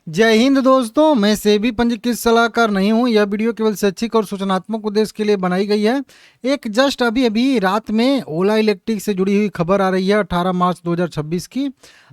जय हिंद दोस्तों, मैं सेबी पंजीकृत सलाहकार नहीं हूं। यह वीडियो केवल शैक्षिक और सूचनात्मक उद्देश्य के लिए बनाई गई है। एक जस्ट अभी अभी रात में ओला इलेक्ट्रिक से जुड़ी हुई खबर आ रही है 18 मार्च 2026 की।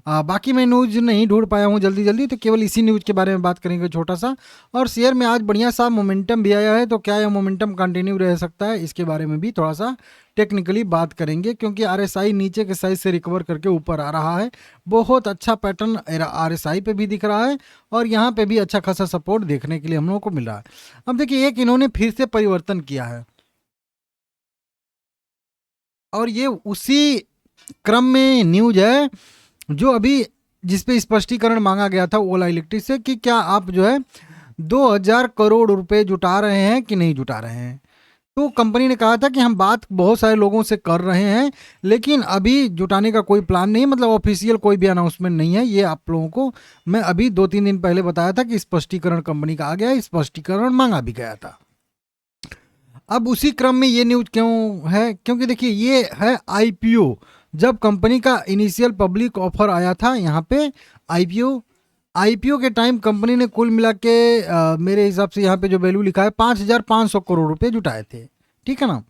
बाकी मैं न्यूज़ नहीं ढूंढ पाया हूं जल्दी जल्दी, तो केवल इसी न्यूज़ के बारे में बात करेंगे छोटा सा। और शेयर में आज बढ़िया सा मोमेंटम भी आया है, तो क्या यह मोमेंटम कंटिन्यू रह सकता है, इसके बारे में भी थोड़ा सा टेक्निकली बात करेंगे। क्योंकि आरएसआई नीचे के साइज से रिकवर करके ऊपर आ रहा है। बहुत अच्छा पैटर्न आरएसआई पे भी दिख रहा है और यहाँ पे भी अच्छा खासा सपोर्ट देखने के लिए हम लोगों को मिल रहा है। अब देखिए, एक इन्होंने फिर से परिवर्तन किया है और ये उसी क्रम में न्यूज है जो अभी जिसपे स्पष्टीकरण मांगा गया था ओला इलेक्ट्रिक से कि क्या आप जो है 2000 करोड़ रुपए जुटा रहे हैं कि नहीं जुटा रहे हैं। तो कंपनी ने कहा था कि हम बात बहुत सारे लोगों से कर रहे हैं, लेकिन अभी जुटाने का कोई प्लान नहीं, मतलब ऑफिशियल कोई भी अनाउंसमेंट नहीं है। ये आप लोगों को मैं अभी 2-3 दिन पहले बताया था कि स्पष्टीकरण कंपनी का आ गया है, स्पष्टीकरण मांगा भी गया था। अब उसी क्रम में ये न्यूज क्यों है, क्योंकि देखिए ये है आईपीओ। जब कंपनी का इनिशियल पब्लिक ऑफर आया था यहाँ पे आईपीओ आईपीओ के टाइम कंपनी ने कुल मिला के मेरे हिसाब से यहाँ पे जो वैल्यू लिखा है 5,500 करोड़ रुपए जुटाए थे। ठीक है ना।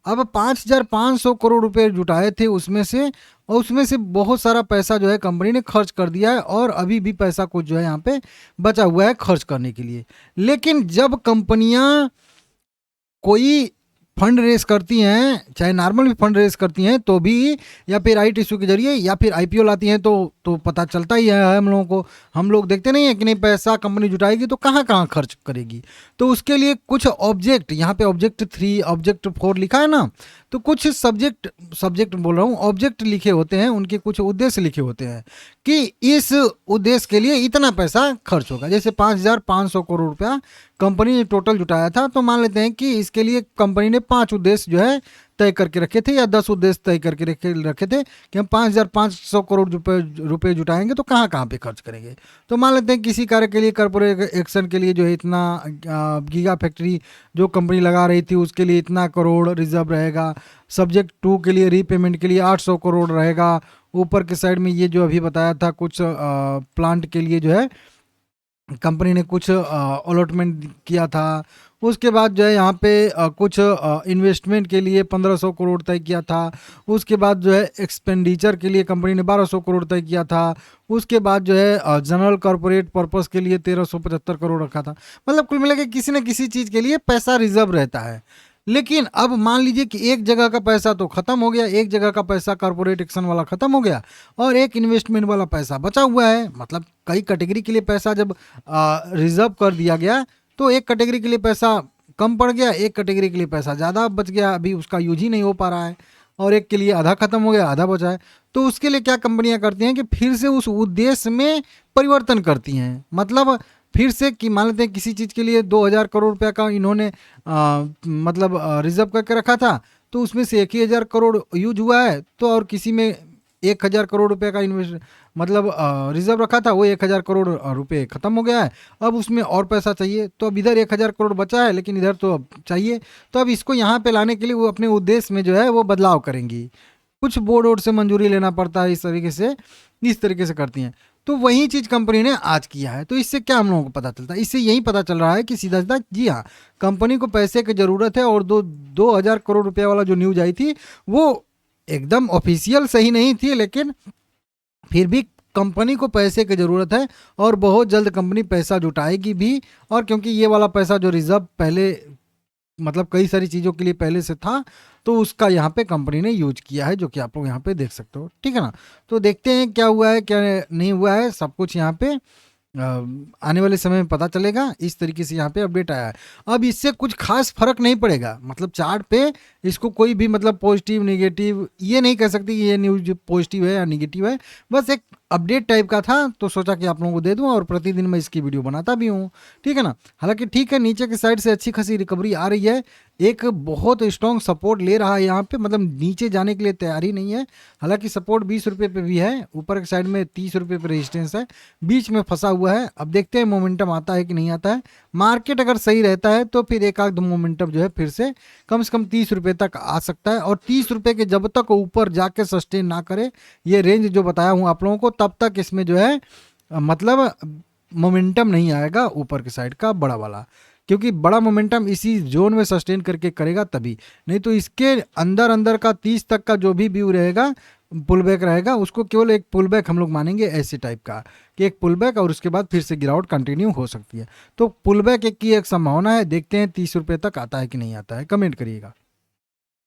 अब 5,500 करोड़ रुपए जुटाए थे उसमें से बहुत सारा पैसा जो है कंपनी ने खर्च कर दिया है और अभी भी पैसा कुछ जो है यहाँ पे बचा हुआ है खर्च करने के लिए। लेकिन जब कंपनियां कोई फंड रेस करती हैं, चाहे नॉर्मल भी फंड रेस करती हैं तो भी, या फिर राइट इशू के जरिए या फिर आईपीओ लाती हैं तो पता चलता ही है हम लोगों को। हम लोग देखते नहीं है कि नहीं पैसा कंपनी जुटाएगी तो कहाँ कहाँ खर्च करेगी। तो उसके लिए कुछ ऑब्जेक्ट, यहाँ पे ऑब्जेक्ट 3 ऑब्जेक्ट 4 लिखा है ना, तो कुछ सब्जेक्ट बोल रहा हूँ, ऑब्जेक्ट लिखे होते हैं, उनके कुछ उद्देश्य लिखे होते हैं कि इस उद्देश्य के लिए इतना पैसा खर्च होगा। जैसे 5,500 करोड़ रुपया कंपनी ने टोटल जुटाया था, तो मान लेते हैं कि इसके लिए कंपनी ने 5 उद्देश्य जो है तय करके रखे थे या 10 उद्देश्य तय करके रखे थे कि हम 5,500 करोड़ रुपए जुटाएंगे तो कहाँ कहाँ पे खर्च करेंगे। तो मान लेते हैं किसी कार्य के लिए, कॉर्पोरेट एक्शन के लिए जो है इतना, गीगा फैक्ट्री जो कंपनी लगा रही थी उसके लिए इतना करोड़ रिजर्व रहेगा। सब्जेक्ट 2 के लिए रीपेमेंट के लिए 800 करोड़ रहेगा। ऊपर के साइड में ये जो अभी बताया था कुछ प्लांट के लिए जो है कंपनी ने कुछ अलॉटमेंट किया था। उसके बाद जो है यहाँ पे कुछ इन्वेस्टमेंट के लिए 1,500 करोड़ तय किया था। उसके बाद जो है एक्सपेंडिचर के लिए कंपनी ने 1,200 करोड़ तय किया था। उसके बाद जो है जनरल कॉरपोरेट पर्पस के लिए 1,375 करोड़ रखा था। मतलब कुल मिला के किसी न किसी चीज़ के लिए पैसा रिजर्व रहता है। लेकिन अब मान लीजिए कि एक जगह का पैसा तो खत्म हो गया, एक जगह का पैसा कॉर्पोरेट एक्शन वाला खत्म हो गया और एक इन्वेस्टमेंट वाला पैसा बचा हुआ है। मतलब कई कैटेगरी के लिए पैसा जब रिजर्व कर दिया गया तो एक कैटेगरी के लिए पैसा कम पड़ गया, एक कैटेगरी के लिए पैसा ज़्यादा बच गया, अभी उसका यूज ही नहीं हो पा रहा है, और एक के लिए आधा खत्म हो गया आधा बचा है। तो उसके लिए क्या कंपनियां करती हैं कि फिर से उस उद्देश्य में परिवर्तन करती हैं। मतलब फिर से कि मान लेते हैं किसी चीज़ के लिए 2,000 करोड़ रुपया का इन्होंने मतलब रिजर्व करके रखा था, तो उसमें से 1,000 करोड़ यूज हुआ है, तो और किसी में 1,000 करोड़ रुपए का इन्वेस्ट मतलब रिजर्व रखा था, वो 1,000 करोड़ रुपए खत्म हो गया है। अब उसमें और पैसा चाहिए, तो अब इधर 1,000 करोड़ बचा है लेकिन इधर तो अब चाहिए। तो अब इसको यहाँ पे लाने के लिए वो अपने उद्देश्य में जो है वो बदलाव करेंगी। कुछ बोर्ड वोर्ड से मंजूरी लेना पड़ता है, इस तरीके से करती हैं। तो वही चीज़ कंपनी ने आज किया है। तो इससे क्या हम लोगों को पता चलता है, इससे यही पता चल रहा है कि सीधा सीधा जी हाँ, कंपनी को पैसे की ज़रूरत है। और 2,000 करोड़ रुपये वाला जो न्यूज आई थी वो एकदम ऑफिशियल सही नहीं थी, लेकिन फिर भी कंपनी को पैसे की ज़रूरत है और बहुत जल्द कंपनी पैसा जुटाएगी भी। और क्योंकि ये वाला पैसा जो रिजर्व पहले मतलब कई सारी चीज़ों के लिए पहले से था, तो उसका यहाँ पे कंपनी ने यूज किया है, जो कि आप लोग यहाँ पे देख सकते हो। ठीक है ना। तो देखते हैं क्या हुआ है क्या नहीं हुआ है, सब कुछ यहाँ पे आने वाले समय में पता चलेगा। इस तरीके से यहाँ पे अपडेट आया है। अब इससे कुछ खास फर्क नहीं पड़ेगा, मतलब चार्ट पे इसको कोई भी मतलब पॉजिटिव नेगेटिव ये नहीं कह सकती कि ये न्यूज पॉजिटिव है या नेगेटिव है। बस एक अपडेट टाइप का था, तो सोचा कि आप लोगों को दे दूं, और प्रतिदिन मैं इसकी वीडियो बनाता भी हूँ। ठीक है ना। हालांकि ठीक है, नीचे की साइड से अच्छी खासी रिकवरी आ रही है, एक बहुत स्ट्रॉन्ग सपोर्ट ले रहा है यहाँ पे, मतलब नीचे जाने के लिए तैयारी नहीं है। हालांकि सपोर्ट 20 रुपये पे भी है, ऊपर की साइड में 30 रुपये पे रेजिस्टेंस है, बीच में फंसा हुआ है। अब देखते हैं मोमेंटम आता है कि नहीं आता है। मार्केट अगर सही रहता है तो फिर एक आध मोमेंटम जो है फिर से कम 30 रुपये तक आ सकता है। और 30 रुपये के जब तक ऊपर जाके सस्टेन ना करे ये रेंज जो बताया हूँ आप लोगों को, तब तक इसमें जो है मतलब मोमेंटम नहीं आएगा ऊपर की साइड का बड़ा वाला, क्योंकि बड़ा मोमेंटम इसी जोन में सस्टेन करके करेगा तभी, नहीं तो इसके अंदर अंदर का 30 तक का जो भी व्यू रहेगा पुल बैक रहेगा, उसको केवल एक पुल बैक हम लोग मानेंगे ऐसे टाइप का कि एक पुल बैक और उसके बाद फिर से गिरावट कंटिन्यू हो सकती है। तो पुल बैक एक की एक संभावना है, देखते हैं 30 रुपये तक आता है कि नहीं आता है, कमेंट करिएगा।